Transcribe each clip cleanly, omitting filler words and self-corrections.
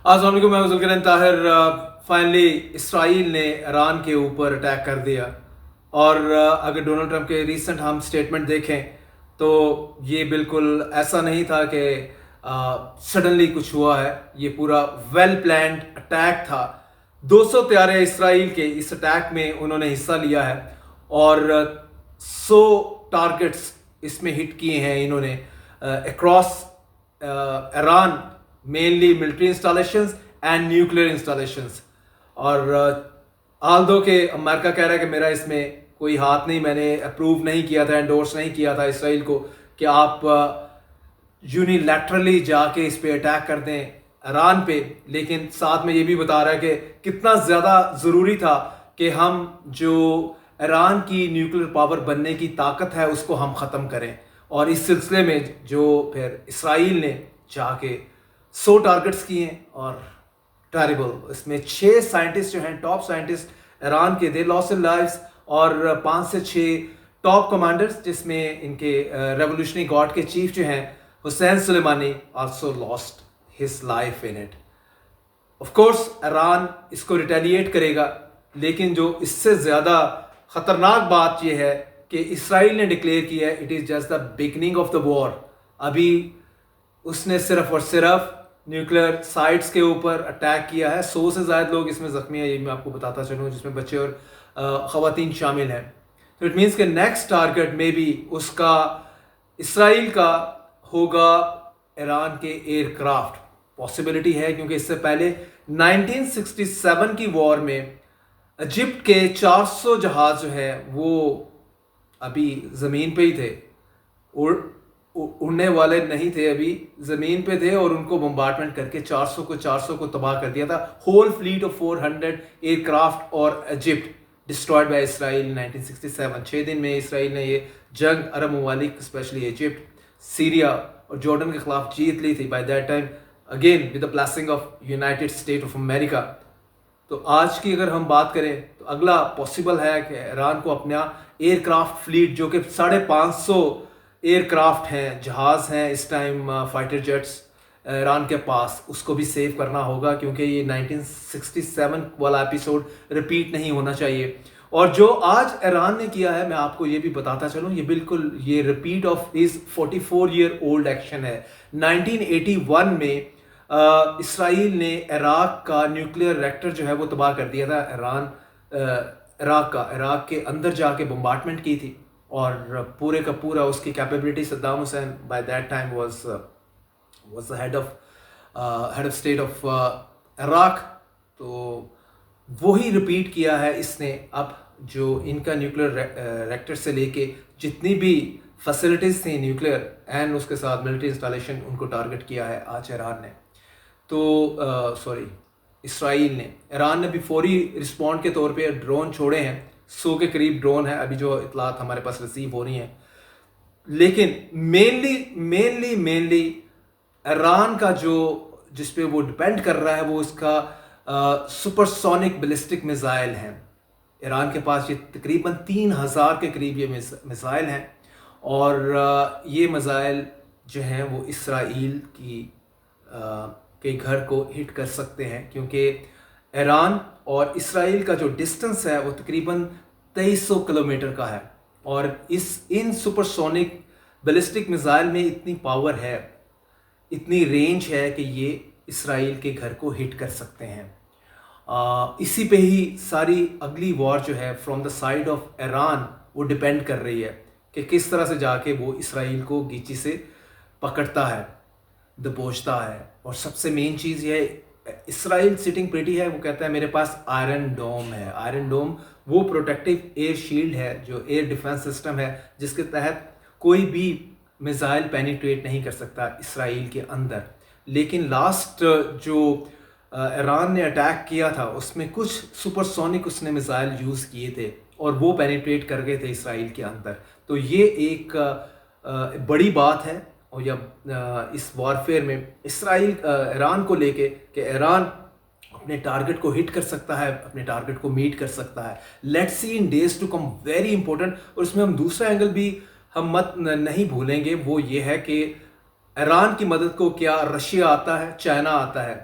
अस्सलाम वालेकुम, मैं जुल्करनैन ताहिर। फाइनली इसराइल ने ईरान के ऊपर अटैक कर दिया। और अगर डोनाल्ड ट्रंप के रीसेंट हम स्टेटमेंट देखें तो ये बिल्कुल ऐसा नहीं था कि सडनली कुछ हुआ है। ये पूरा वेल प्लान्ड अटैक था। 200 त्यारे इसराइल के इस अटैक में उन्होंने हिस्सा लिया है और 100 टारगेट्स इसमें हिट किए हैं इन्होंने across Iran, mainly military installations and nuclear installations. और आल्दो के अमेरिका कह रहा है कि मेरा इसमें कोई हाथ नहीं, मैंने अप्रूव नहीं किया था, एंडोर्स नहीं किया था इसराइल को कि आप यूनिलैटरली जाके इस पे अटैक कर दें ईरान पे। लेकिन साथ में ये भी बता रहा है कि कितना ज़्यादा ज़रूरी था कि हम जो ईरान की न्यूक्लियर पावर बनने की ताकत है उसको हम ख़त्म करें। और इस सिलसिले में जो फिर इसराइल ने जाके 100 टारगेट्स किए और टेरिबल, इसमें 6 साइंटिस्ट जो हैं टॉप साइंटिस्ट ईरान के, दे लॉस्ट देयर लाइव्स। और 5 से 6 टॉप कमांडर्स, जिसमें इनके रेवोल्यूशनरी गार्ड के चीफ जो हैं Hussain Sulemani, also lost his life in it. Of course Iran इसको रिटेलिएट करेगा, लेकिन जो इससे ज़्यादा ख़तरनाक बात यह है कि इसराइल ने डिक्लेयर किया है it is just the beginning of the war. अभी उसने सिर्फ और सिर्फ न्यूक्लियर साइट्स के ऊपर अटैक किया है। 100 से ज़्यादा लोग इसमें ज़ख्मी हैं, ये मैं आपको बताता चलूँ, जिसमें बच्चे और ख़वातीन शामिल हैं। तो इट मीन्स के नेक्स्ट टारगेट में भी उसका इसराइल का होगा ईरान के एयरक्राफ्ट। पॉसिबिलिटी है क्योंकि इससे पहले 1967 की वॉर में इजिप्ट के 400 जहाज जो है वो अभी ज़मीन पे ही थे, उड़ने वाले नहीं थे, अभी ज़मीन पे थे और उनको बम्बार्टमेंट करके 400 को तबाह कर दिया था। होल फ्लीट ऑफ 400 एयरक्राफ्ट और इजिप्ट डिस्ट्रॉयड बाय इसराइल 1967। 6 दिन में इसराइल ने ये जंग अरब ममालिक स्पेशली इजिप्ट, सीरिया और जॉर्डन के खिलाफ जीत ली थी by that time, again with the blessing of United state of America. तो आज की अगर हम बात करें तो अगला पॉसिबल है कि ईरान को अपना एयरक्राफ्ट फ्लीट, जो कि 550 एयरक्राफ्ट हैं, जहाज़ हैं इस टाइम, फाइटर जेट्स ईरान के पास, उसको भी सेव करना होगा क्योंकि ये 1967 वाला एपिसोड रिपीट नहीं होना चाहिए। और जो आज ईरान ने किया है, मैं आपको ये भी बताता चलूँ, ये बिल्कुल ये रिपीट ऑफ इस 44 ईयर ओल्ड एक्शन है। 1981 में इसराइल ने इराक का न्यूक्लियर रिएक्टर जो है वो तबाह कर दिया था। इराक के अंदर जाके बम्बार्टमेंट की थी और पूरे का पूरा उसकी capability, Saddam Hussain by that time was the head of state of Iraq. तो वही रिपीट किया है इसने। अब जो इनका न्यूक्लियर रिएक्टर से लेके जितनी भी फैसिलिटीज़ थी न्यूक्लियर एंड उसके साथ मिलिट्री इंस्टॉलेशन, उनको टारगेट किया है आज ईरान ने। तो इसराइल ने, ईरान ने भी फौरी रिस्पॉन्ड के तौर पे ड्रोन छोड़े हैं। 100 के करीब ड्रोन है अभी जो इतलात हमारे पास रिसीव हो रही हैं। लेकिन मेनली ईरान का जो जिस पे वो डिपेंड कर रहा है वो इसका सुपरसोनिक बैलिस्टिक मिसाइल हैं। ईरान के पास ये तकरीबन 3000 के करीब ये मिसाइल हैं और ये मिसाइल जो हैं वो इसराइल की के घर को हिट कर सकते हैं, क्योंकि ईरान और इसराइल का जो डिस्टेंस है वो तकरीबन 2300 किलोमीटर का है। और इन सुपरसोनिक बैलिस्टिक मिसाइल में इतनी पावर है, इतनी रेंज है कि ये इसराइल के घर को हिट कर सकते हैं। इसी पे ही सारी अगली वॉर जो है from the side of Iran वो डिपेंड कर रही है कि किस तरह से जाके वो इसराइल को गीची से पकड़ता है, दबोचता है। और सबसे मेन चीज़ ये है, इसराइल सिटिंग प्रिटी है, वो कहता है मेरे पास आयरन डोम है। आयरन डोम वो प्रोटेक्टिव एयर शील्ड है, जो एयर डिफेंस सिस्टम है, जिसके तहत कोई भी मिसाइल पेनिट्रेट नहीं कर सकता इसराइल के अंदर। लेकिन लास्ट जो ईरान ने अटैक किया था उसमें कुछ सुपरसोनिक उसने मिसाइल यूज़ किए थे और वो पेनिट्रेट कर गए थे इसराइल के अंदर। तो ये एक बड़ी बात है। और जब इस वॉरफेयर में इसराइल ईरान को लेके कि ईरान अपने टारगेट को हिट कर सकता है, अपने टारगेट को मीट कर सकता है। Let's see in days to come, very important. और उसमें हम दूसरा एंगल भी हम नहीं भूलेंगे, वो ये है कि ईरान की मदद को क्या रशिया आता है, चाइना आता है।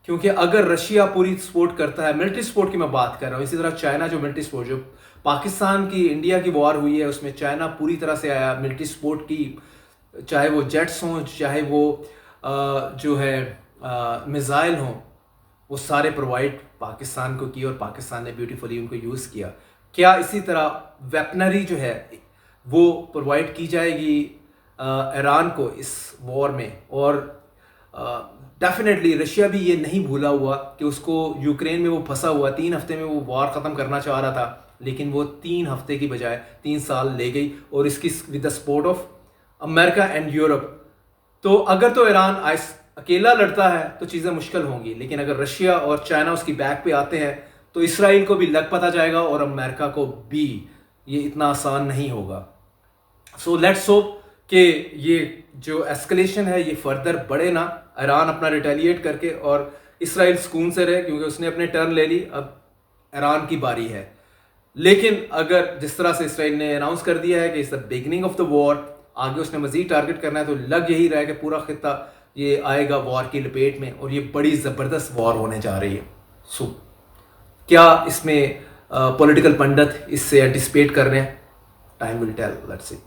क्योंकि अगर रशिया पूरी सपोर्ट करता है, मिलिट्री सपोर्ट की मैं बात कर रहा हूँ, इसी तरह चाइना जो मिलिट्री सपोर्ट, जो पाकिस्तान की इंडिया की वॉर हुई है उसमें चाइना पूरी तरह से आया मिलिट्री सपोर्ट की, चाहे वो जेट्स हों, चाहे वो जो है मिज़ाइल हों, वो सारे प्रोवाइड पाकिस्तान को किए और पाकिस्तान ने ब्यूटीफुली उनको यूज़ किया। क्या इसी तरह वेपनरी जो है वो प्रोवाइड की जाएगी ईरान को इस वॉर में? और डेफिनेटली रशिया भी ये नहीं भूला हुआ कि उसको यूक्रेन में वो फंसा हुआ, 3 हफ्ते में वो वॉर ख़त्म करना चाह रहा था, लेकिन वो 3 हफ्ते की बजाय 3 साल ले गई, और इसकी with the support of America and Europe. तो अगर तो ईरान अकेला लड़ता है तो चीज़ें मुश्किल होंगी, लेकिन अगर रशिया और चाइना उसकी बैक पे आते हैं तो इसराइल को भी लग पता जाएगा और अमेरिका को भी। ये इतना आसान नहीं होगा। सो लेट्स होप कि ये जो एस्केलेशन है ये फर्दर बढ़े ना, ईरान अपना रिटेलिएट करके और इसराइल सुकून से रहे, क्योंकि उसने अपने टर्न ले ली, अब ईरान की बारी है। लेकिन अगर जिस तरह से इसराइल ने अनाउंस कर दिया है कि it's the beginning of the war, आगे उसने मजीद टारगेट करना है, तो लग यही रहा है कि पूरा खित्ता ये आएगा वॉर की लपेट में और ये बड़ी ज़बरदस्त वॉर होने जा रही है। सो क्या इसमें पॉलिटिकल पंडित इससे एंटिसिपेट कर रहे हैं? Time will tell, let's C.